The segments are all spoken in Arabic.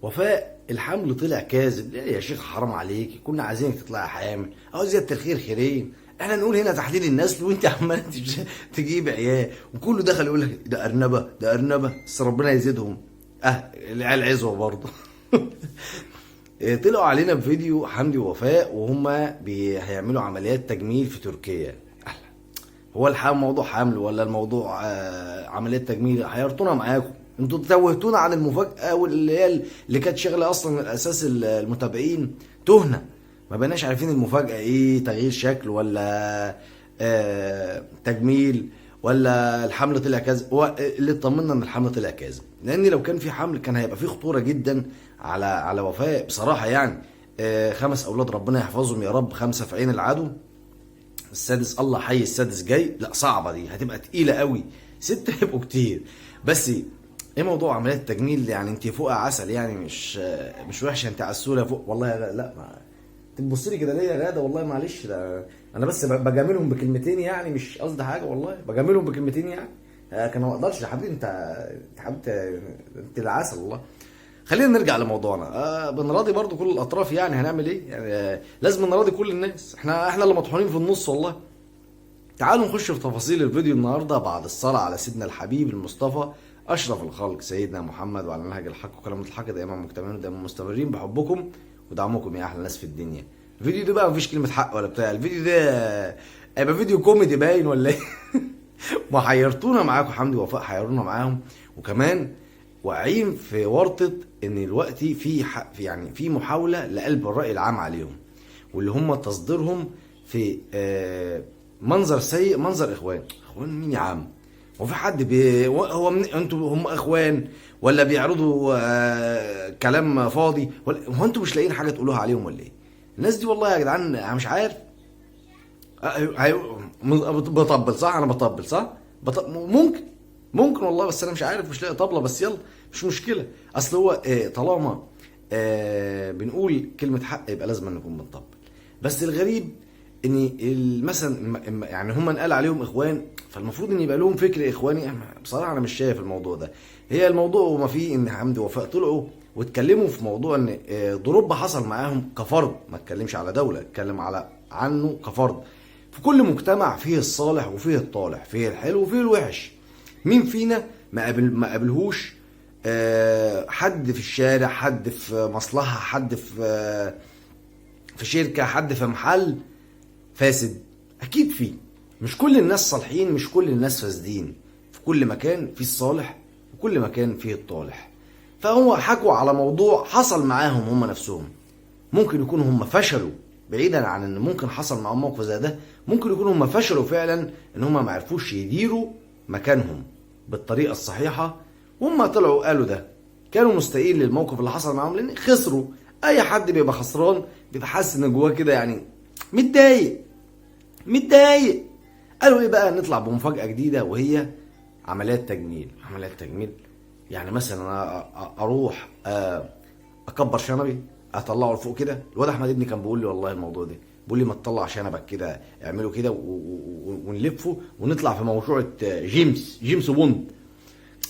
وفاء الحمل طلع كاذب. لا يا شيخ حرام عليك، كنا عايزينك تطلعي حامل، اهو زياده الخير خيرين. احنا نقول هنا تحليل النسل وانت عمال تجيب عيال، وكله دخل يقول لك ده ارنبه ده ارنبه، بس ربنا يزيدهم. العيال عزوه برضه. طلعوا علينا بفيديو حمدي ووفاء وهما هيعملوا عمليات تجميل في تركيا. هو الموضوع حمل ولا الموضوع عمليات تجميل؟ حيرتونا معاكم، انتوا توهتونا عن المفاجاه، واللي هي اللي كانت شغله اصلا من اساس المتابعين. تهنا، ما بقناش عارفين المفاجاه ايه، تغيير شكل ولا تجميل ولا الحمل طلع كذب. هو اللي اطمنا ان الحمل طلع كاذب، لان لو كان في حمل كان هيبقى في خطوره جدا على وفاء بصراحه يعني. 5 اولاد ربنا يحفظهم يا رب، 5 في عين العدو، السادس الله حي، السادس جاي. لا صعبه دي، هتبقى تقيله قوي. 6 هيبقوا كتير. بس ايه موضوع عمليات التجميل يعني؟ انت فوق عسل يعني، مش وحشه، انت عسوله فوق والله. لا ما تبص لي كده ليه يا غاده؟ والله معلش، ده انا بس بجاملهم بكلمتين يعني، مش قصدي حاجه والله، بجاملهم بكلمتين يعني. كان ما اقدرش يا حبيبي، انت حبيبتي، انت العسل والله. خلينا نرجع لموضوعنا. بنراضي برضو كل الاطراف يعني، هنعمل ايه يعني؟ لازم نراضي كل الناس، احنا اللي مطحونين في النص والله. تعالوا نخش في تفاصيل الفيديو النهارده بعد الصلاه على سيدنا الحبيب المصطفى اشرف الخلق سيدنا محمد، وعلى نهج الحق وكلمه الحق دائما مكتملين دائما مستمرين بحبكم ودعمكم يا احلى ناس في الدنيا. الفيديو ده بقى مفيش كلمه حق ولا بتاع، الفيديو ده هيبقى فيديو كوميدي باين ولا ايه؟ ما حيرتونا معاكم، حمدي ووفاء حيرونا معاهم، وكمان واقعين في ورطه ان دلوقتي يعني في محاوله لقلب الراي العام عليهم، واللي هم تصديرهم في منظر سيء، منظر اخوان مين يا عم؟ هو في حد هو انتوا هم اخوان ولا بيعرضوا كلام فاضي؟ ولا هو انتوا مش لاقيين حاجه تقولوها عليهم ولا ايه؟ الناس دي والله يا جدعان انا مش عارف. بطبل صح؟ انا بطبل صح؟ ممكن والله، بس انا مش عارف، مش لاقي طبله. بس يلا مش مشكله، اصل هو طالما بنقول كلمه حق يبقى لازم نكون بنطبل. بس الغريب ان مثلا يعني هم انقال عليهم اخوان، فالمفروض ان يبقى لهم فكر اخواني. بصراحه انا مش شايف الموضوع ده. هي الموضوع وما فيه ان حمدي ووفاء طلعوا واتكلموا في موضوع ان ضرب حصل معاهم كفرد، ما اتكلمش على دوله، اتكلم عنه كفرد. في كل مجتمع فيه الصالح وفيه الطالح، فيه الحلو وفيه الوحش. مين فينا ما قابلهوش حد في الشارع، حد في مصلحه، حد في شركه، حد في محل فاسد؟ اكيد فيه. مش كل الناس صالحين، مش كل الناس فاسدين. في كل مكان فيه الصالح وكل مكان فيه الطالح. فهو حكوا على موضوع حصل معاهم هم نفسهم. ممكن يكونوا هم فشلوا، بعيدا عن ان ممكن حصل معاهم موقف زي ده، ممكن يكونوا هم فشلوا فعلا ان هم ما عرفوش يديروا مكانهم بالطريقه الصحيحه، وهم طلعوا قالوا ده. كانوا مستائين للموقف اللي حصل معاهم لان خسروا. اي حد بيبقى خسران بيبقى حاسس ان جواه كده يعني متضايق. قالوا ايه بقى؟ نطلع بمفاجاه جديده، وهي عمليات تجميل. يعني مثلا انا اروح اكبر شنبي، اطلعه لفوق كده. الواد احمد ابني كان بيقول لي والله الموضوع ده، بيقول لي ما تطلع شنبك كده، اعمله كده ونلفه ونطلع في موسوعه جيمس بوند.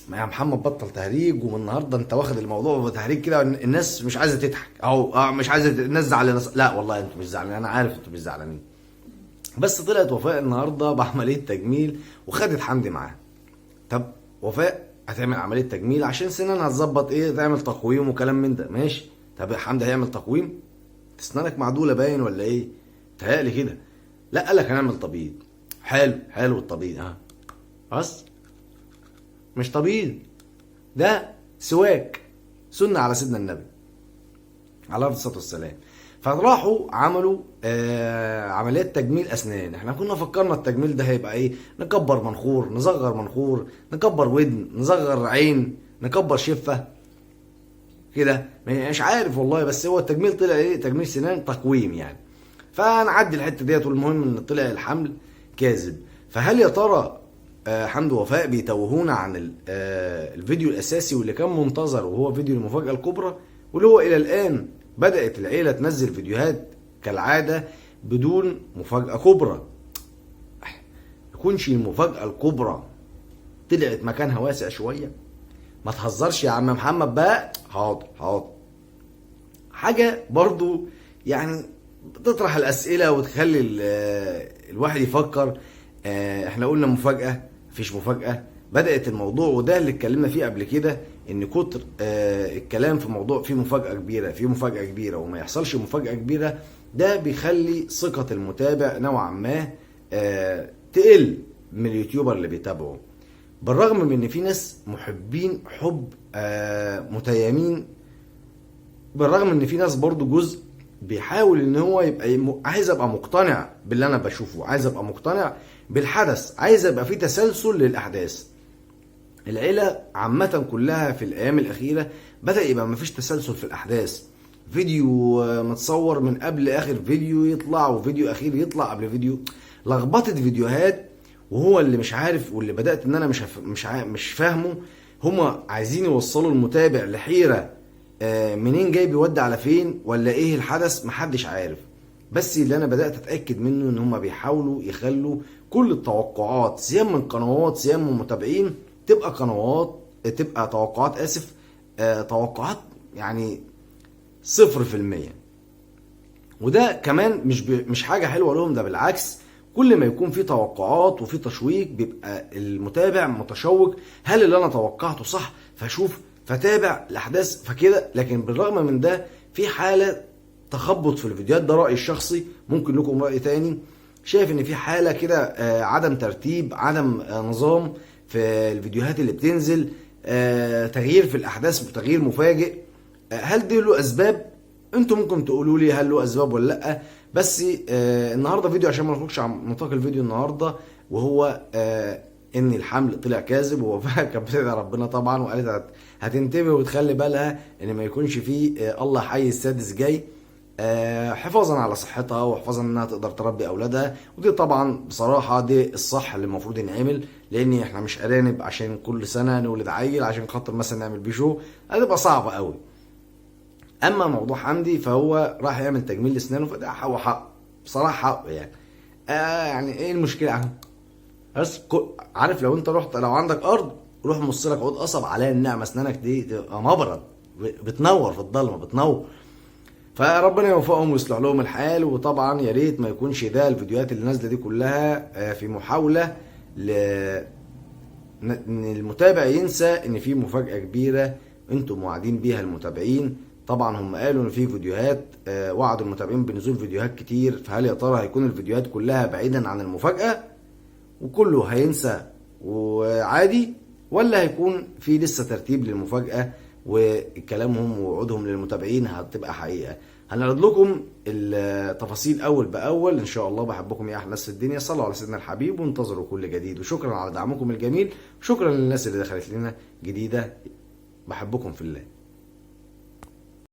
ما يا محمد بطل تهريج، ومن النهارده انت واخد الموضوع بتهريج كده، الناس مش عايزه تضحك او مش عايزه الناس زعلانه. لا والله انتوا مش زعلانين، انا عارف انتوا مش زعلانين. بس طلعت وفاء النهارده بعمليه تجميل وخدت حمدي معاها. طب وفاء هتعمل عمليه تجميل عشان سنانها هتظبط ايه، تعمل تقويم وكلام من ده، ماشي. طب حمدي هيعمل تقويم؟ اسنانك معدوله باين ولا ايه؟ تهيألي كده. لا قال لك هنعمل تبييض. حلو التبييض. بس مش تبييض، ده سواك، سنه على سيدنا النبي عليه الصلاه والسلام. فراحوا عملوا عمليات تجميل اسنان. احنا كنا فكرنا التجميل ده هيبقى ايه، نكبر منخور، نصغر منخور، نكبر ودن، نصغر عين، نكبر شفه كده، مش عارف والله. بس هو التجميل طلع ايه؟ تجميل سنان تقويم يعني. فنعدي الحته ديت، والمهم ان طلع الحمل كاذب. فهل يا ترى حمدي ووفاء بيتوهونا عن الفيديو الاساسي واللي كان منتظر، وهو فيديو المفاجاه الكبرى، واللي هو الى الان بدات العيله تنزل فيديوهات كالعاده بدون مفاجاه كبرى؟ يكونش المفاجاه الكبرى طلعت مكانها واسع شويه؟ ما تهزرش يا عم محمد بقى. حاضر حاجة برضو يعني بتطرح الأسئلة وتخلي الواحد يفكر. احنا قلنا مفاجأة، مفيش مفاجأة، بدأت الموضوع، وده اللي اتكلمنا فيه قبل كده، ان كتر الكلام في موضوع فيه مفاجأة كبيرة، فيه مفاجأة كبيرة وما يحصلش مفاجأة كبيرة، ده بيخلي ثقة المتابع نوعا ما تقل من اليوتيوبر اللي بيتابعه. بالرغم من ان في ناس محبين حب متيمين، بالرغم ان في ناس برضو جزء بيحاول ان هو يبقى عايز ابقى مقتنع باللي انا بشوفه، عايز ابقى مقتنع بالحدث، عايز ابقى في تسلسل للاحداث. العيلة عامة كلها في الايام الاخيرة بدأ يبقى مفيش تسلسل في الاحداث، فيديو متصور من قبل اخر فيديو يطلع، وفيديو اخير يطلع قبل فيديو، لخبطة فيديوهات. وهو اللي مش عارف، واللي بدأت ان انا مش فاهمه، هما عايزين يوصلوا المتابع لحيرة منين جاي بيودي على فين، ولا ايه الحدث، محدش عارف. بس اللي انا بدأت اتأكد منه ان هما بيحاولوا يخلوا كل التوقعات، سيام من قنوات سيام من متابعين، تبقى توقعات توقعات يعني 0%. وده كمان مش حاجة حلوة لهم، ده بالعكس، كل ما يكون في توقعات وفي تشويق بيبقى المتابع متشوق، هل اللي انا توقعته صح، فاشوف فتابع الاحداث فكده. لكن بالرغم من ده في حالة تخبط في الفيديوهات، ده رأيي الشخصي، ممكن لكم رأي تاني. شايف ان في حالة كده عدم ترتيب، عدم نظام في الفيديوهات اللي بتنزل، تغيير في الاحداث وتغيير مفاجئ. هل دي له اسباب؟ انتوا ممكن تقولوا لي هل له اسباب ولا لا. بس النهارده فيديو عشان ما نخرجش عن نطاق الفيديو النهارده، وهو ان الحمل طلع كاذب، ووفاء كانت بتدعي ربنا طبعا وقالت هتنتبه وتخلي بالها ان ما يكونش فيه الله حي السادس جاي، حفاظا على صحتها وحفاظا انها تقدر تربي اولادها. ودي طبعا بصراحه دي الصح اللي المفروض ينعمل، لان احنا مش ارانب عشان كل سنه نولد عيل عشان خاطر مثلا نعمل بيه شو، هتبقى صعبه قوي. اما موضوع حمدي فهو راح يعمل تجميل لاسنانه، فده هو حق بصراحه، حقه يعني. يعني ايه المشكله يعني؟ بس عارف لو انت رحت، لو عندك ارض روح مص لك عود قصب عليها النعمه، اسنانك دي تبقى مبرد، بتنور في الضلمه، بتنور. فربنا يوفقهم ويصلح لهم الحال. وطبعا يا ريت ما يكونش ده الفيديوهات اللي نازله دي كلها في محاوله ان المتابع ينسى ان في مفاجاه كبيره انتم موعدين بيها المتابعين. طبعا هم قالوا ان في فيديوهات، وعدوا المتابعين بنزول فيديوهات كتير، فهل يا ترى هيكون الفيديوهات كلها بعيدا عن المفاجاه وكله هينسى وعادي، ولا هيكون في لسه ترتيب للمفاجاه وكلامهم ووعودهم للمتابعين هتبقى حقيقه؟ هنعرض لكم التفاصيل اول باول ان شاء الله. بحبكم يا احلى ناس في الدنيا، صلوا على سيدنا الحبيب وانتظروا كل جديد. وشكرا على دعمكم الجميل، وشكرا للناس اللي دخلت لنا جديده، بحبكم في الله.